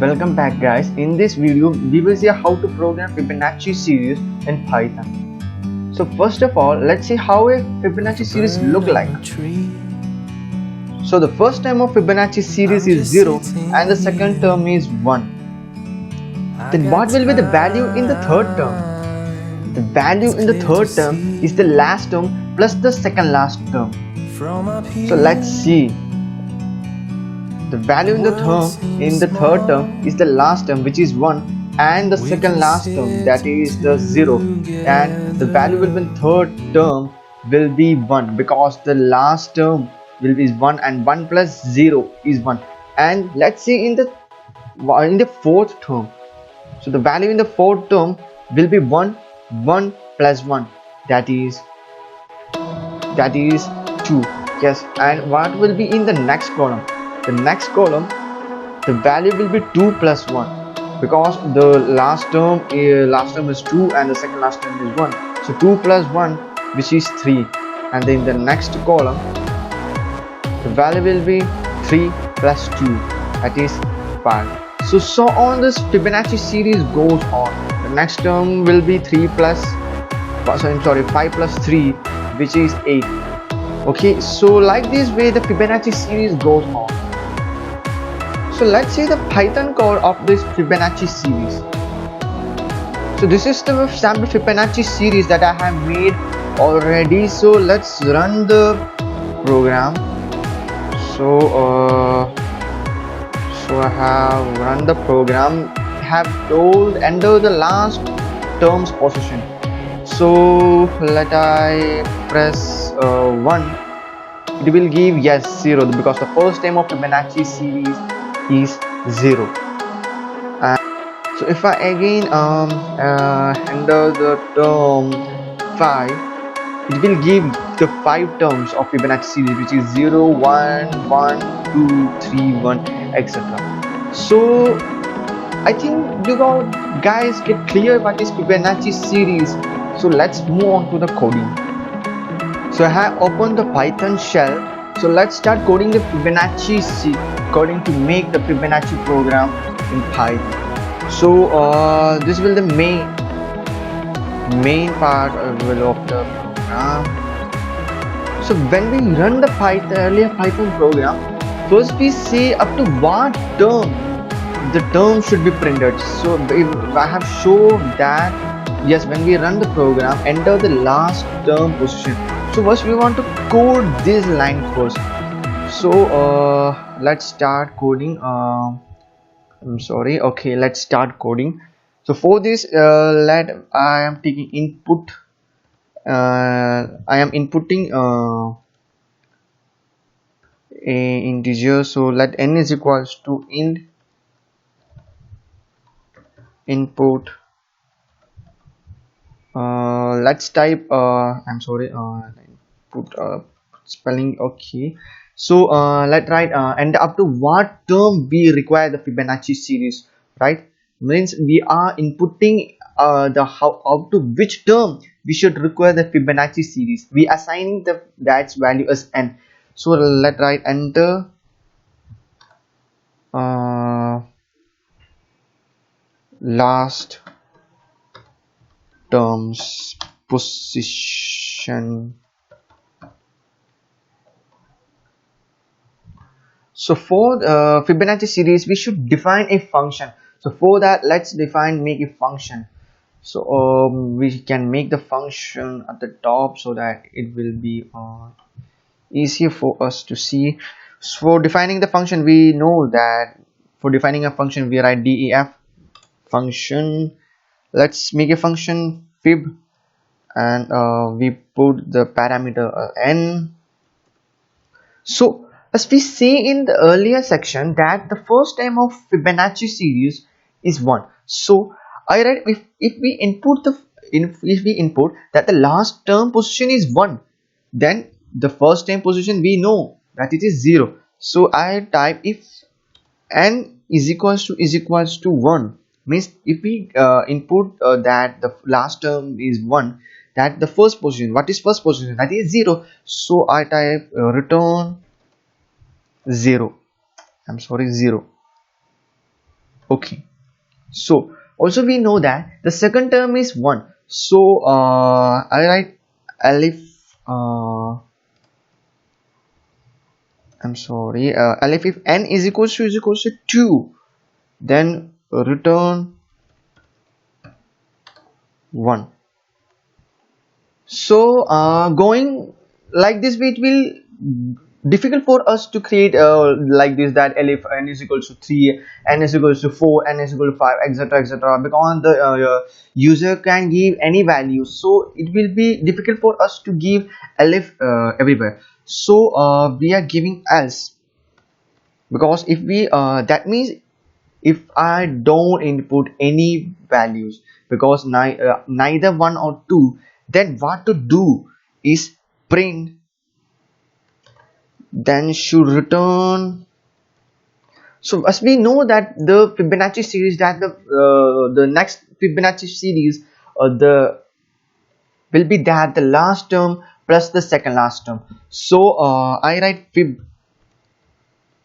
Welcome back guys. In this video we will see how to program Fibonacci series in Python. So first of all, let's see how a Fibonacci series look like. So the first term of Fibonacci series is 0 and the second term is 1. Then what will be the value in the third term? The value in the third term is the last term plus the second last term. So let's see. The value in the third term is the last term, which is 1, and the second last term, that is the 0, and the value will be in third term will be 1 because the last term will be 1 and 1 plus 0 is 1. And let's see in the fourth term. So the value in the fourth term will be 1 plus 1, that is 2. Yes, and what will be in the next column? The next column, the value will be 2 plus 1 because the last term is 2 and the second last term is 1. So 2 plus 1, which is 3, and then the next column, the value will be 3 plus 2, that is 5. So on this Fibonacci series goes on. The next term will be 5 plus 3, which is 8. Okay, so like this way the Fibonacci series goes on. So let's see the Python code of this Fibonacci series. So this is the sample Fibonacci series that I have made already. So let's run the program. So I have run the program, have told enter the last term's position. So let I press 1, it will give yes 0 because the first term of Fibonacci series is 0. And so if I again enter the term 5, it will give the 5 terms of Fibonacci series, which is 0, 1, 1, 2, 3, 1, etc. So I think you guys get clear what is Fibonacci series. So let's move on to the coding. So I have opened the Python shell. So let's start coding the Fibonacci coding to make the Fibonacci program in Python. So this will the main part of the program. So when we run the earlier Python program, first we say up to what term the term should be printed. So I have shown that yes, when we run the program, enter the last term position. So first we want to code this line first. So let's start coding. Okay, let's start coding. So for this, I am taking input. I am inputting a integer. So let n is equals to input. Let's type input spelling. Okay, so let's write and up to what term we require the Fibonacci series, right? Means we are inputting how to which term we should require the Fibonacci series. We assigning that value as n. So let's write enter last terms position. So for the Fibonacci series, we should define a function. So for that, let's make a function. So we can make the function at the top so that it will be easier for us to see. So for defining the function, we know that for defining a function, we write def function. Let's make a function fib, and we put the parameter n. So as we see in the earlier section that the first term of Fibonacci series is 1. So I write if we input that the last term position is 1, then the first term position we know that it is 0. So I type if n is equals to 1, means if we input that the last term is 1, that the first position, what is first position, that is 0. So I type return 0. Okay, so also we know that the second term is 1. So I write alif, I'm sorry, alif if n is equals to 2, then return 1. So going like this way, it will difficult for us to create like this, that elif n is equals to 3, n is equals to 4, n is equal to 5, etc, etc, because the user can give any value, so it will be difficult for us to give elif everywhere. So we are giving else, because if we that means if I don't input any values, because neither 1 or 2, then what to do is print, then should return. So as we know that the Fibonacci series, that the next Fibonacci series, the will be that the last term plus the second last term. So I write fib.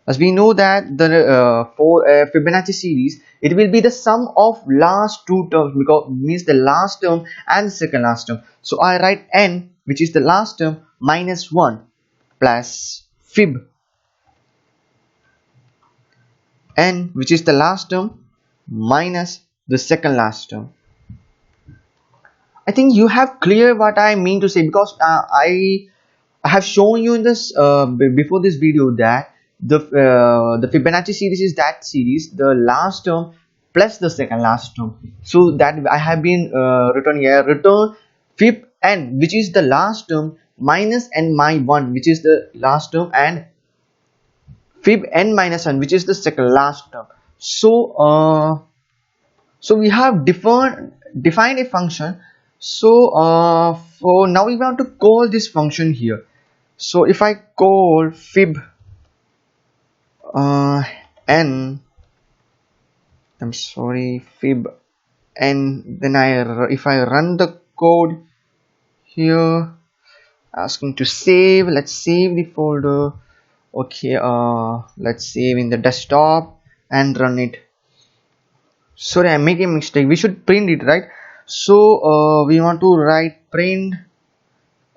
As we know that the for Fibonacci series, it will be the sum of last two terms, because means the last term and the second last term. So I write n, which is the last term, minus 1 plus fib n, which is the last term, minus the second last term. I think you have clear what I mean to say, because I have shown you in this before this video that the Fibonacci series is that series, the last term plus the second last term. So that I have been written here, return fib n, which is the last term, minus n my 1, which is the last term, and fib n minus 1, which is the second last term. So so we have defined a function. So for now we want to call this function here. So if I call fib n, I'm sorry, fib n, then if I run the code here, asking to save, let's save the folder. Okay, let's save in the desktop and run it. Sorry, I'm making a mistake. We should print it, right? So we want to write print,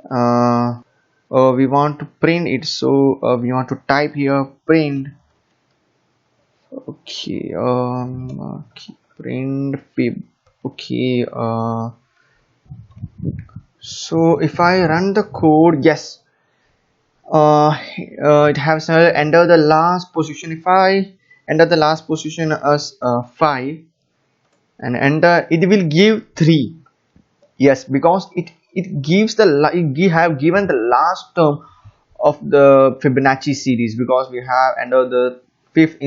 we want to print it, so we want to type here print. Okay, okay, print fib. Okay, so if I run the code, yes, it has enter the last position. If I enter the last position as 5 and enter, it will give 3. Yes, because it gives the it have given the last term of the Fibonacci series, because we have entered the fifth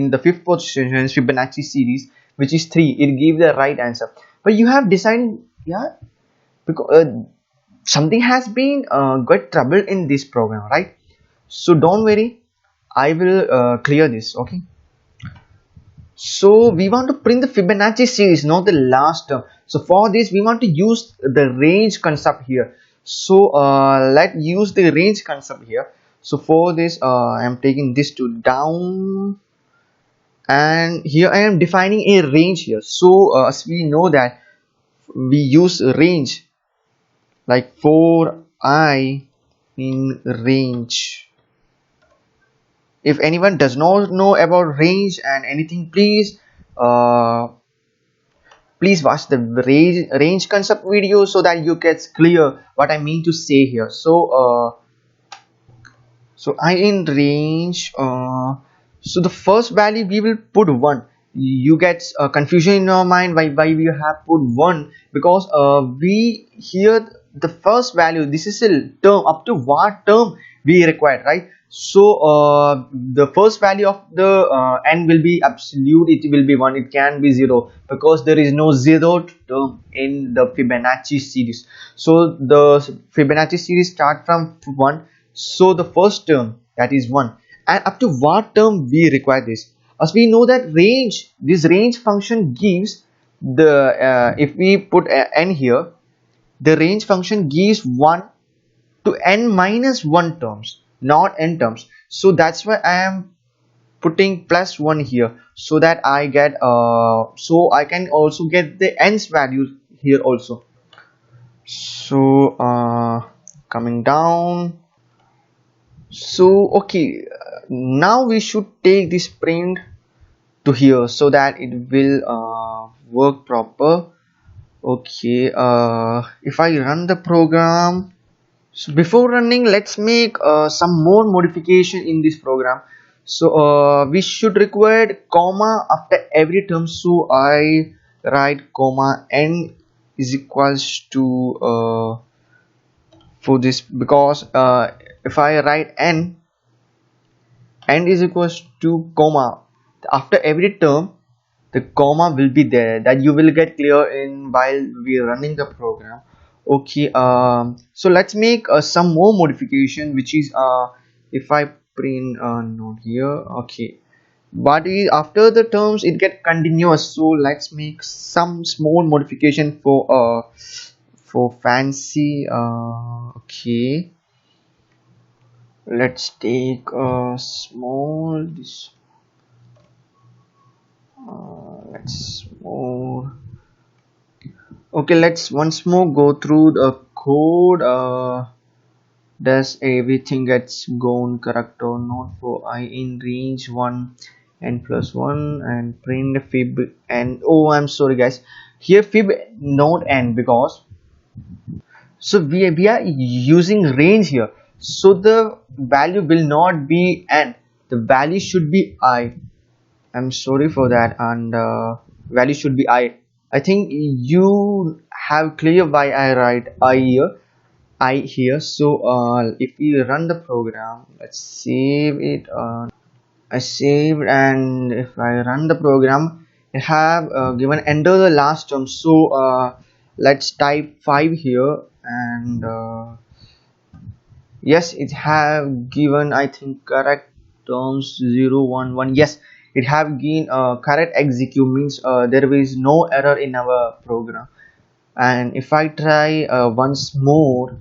position Fibonacci series, which is 3. It gives the right answer, but you have decided, yeah, because something has been got trouble in this program, right? So don't worry, I will clear this. Okay, so we want to print the Fibonacci series, not the last term. So for this we want to use the range concept here. So let's use the range concept here. So for this I am taking this to down, and here I am defining a range here. So as we know that we use range, like for I in range. If anyone does not know about range and anything, please please watch the range concept video, so that you get clear what I mean to say here. So so I in range, so the first value we will put 1. You get confusion in your mind why we have put 1, because we here the first value, this is a term, up to what term we require, right? So the first value of the n will be absolute, it will be 1, it can be 0, because there is no 0th term in the Fibonacci series. So the Fibonacci series start from 1, so the first term, that is 1, and up to what term we require this. As we know that range, this range function gives the if we put n here, the range function gives 1 to n minus 1 terms, not n terms. So that's why I am putting +1 here, so that I get so I can also get the n's value here also. So coming down. So okay, now we should take this print to here so that it will work proper. Okay, if I run the program, so before running, let's make some more modification in this program. So we should require comma after every term, so I write comma n is equals to for this, because if I write n is equals to comma after every term, the comma will be there, that you will get clear in while we are running the program. Okay, so let's make some more modification, which is if I print node here. Okay, but after the terms it get continuous, so let's make some small modification for fancy. Okay, let's take a small this let's more. Okay, let's once more go through the code. Does everything gets gone correct or not for I in range 1 n plus 1 and print fib. And oh, I'm sorry guys, here fib not n, because so we are using range here, so the value will not be n, the value should be I. I'm sorry for that, and value should be I. I think you have clear why I write I here. So if we run the program, let's save it. I saved, and if I run the program, I have given enter the last term. So let's type 5 here, and yes, it have given, I think, correct terms 0 1 1. Yes, it have given correct execute, means there is no error in our program. And if I try once more,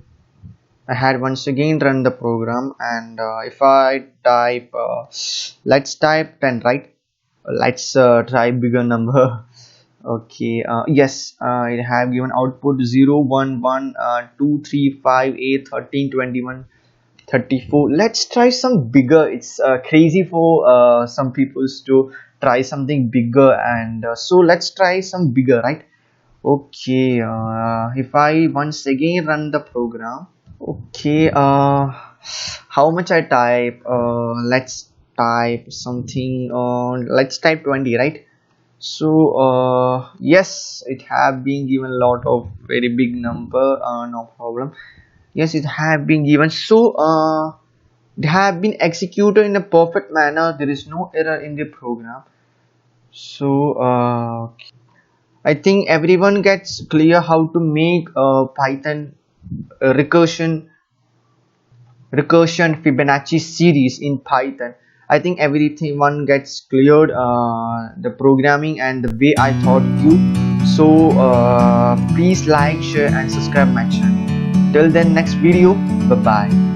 I had once again run the program, and if I type let's type 10, right? Let's try bigger number. Okay, yes, it have given output 0 1 1 2 3 5 8 13 21 34. Let's try some bigger. It's crazy for some people to try something bigger, and so let's try some bigger, right? Okay, if I once again run the program. Okay, how much I type? Let's type something on, let's type 20, right? So yes, it have been given a lot of very big number, no problem. Yes, it have been given. So they have been executed in a perfect manner, there is no error in the program. So I think everyone gets clear how to make Python recursion Fibonacci series in Python. I think everyone gets cleared the programming and the way I taught you. So please like, share and subscribe my channel. Till then, next video, bye bye.